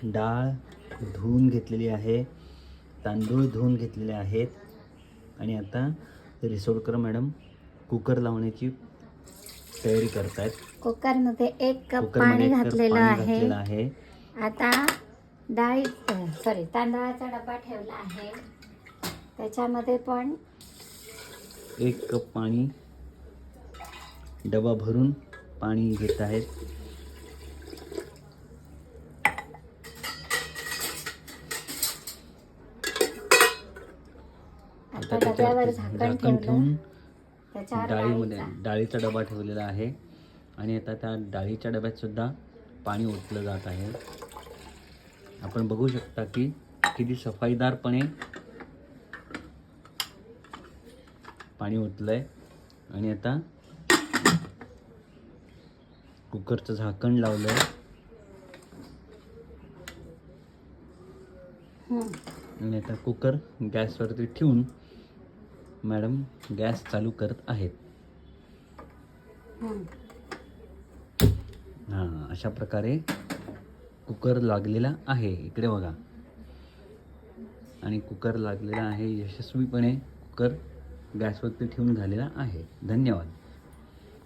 डाळ धुवून घेतलेली आहे, तांदूळ धुवून घेतलेले आहेत आणि आता रिसोडकर मॅडम कुकर लावण्याची तयारी करतायत. कुकरमध्ये 1 कप पाणी घातलेलं आहे. आता तांदळाचा डबा ठेवला आहे, त्याच्यामध्ये पण 1 कप पाणी, डबा भरून पाणी घेत आहेत. आता डब्यावर झाकण ठेवून त्याच्यावर डाळीचा डबा ठेवलेला आहे आणि आता त्या डाळीच्या डब्यात सुद्धा पाणी ओतलं जात आहे. आपण बघू शकता की किती सफाईदारपणे पाणी ओतलंय आणि आता कुकरचं झाकण लावलंय आणि आता कुकर गॅसवरती ठेवून मॅडम गॅस चालू करत आहेत. अशा प्रकारे कुकर लागलेला आहे, इकडे बघा. आणि कुकर लागलेला आहे, यशस्वीपणे कुकर गॅसवरती ठेवून झालेला आहे. धन्यवाद.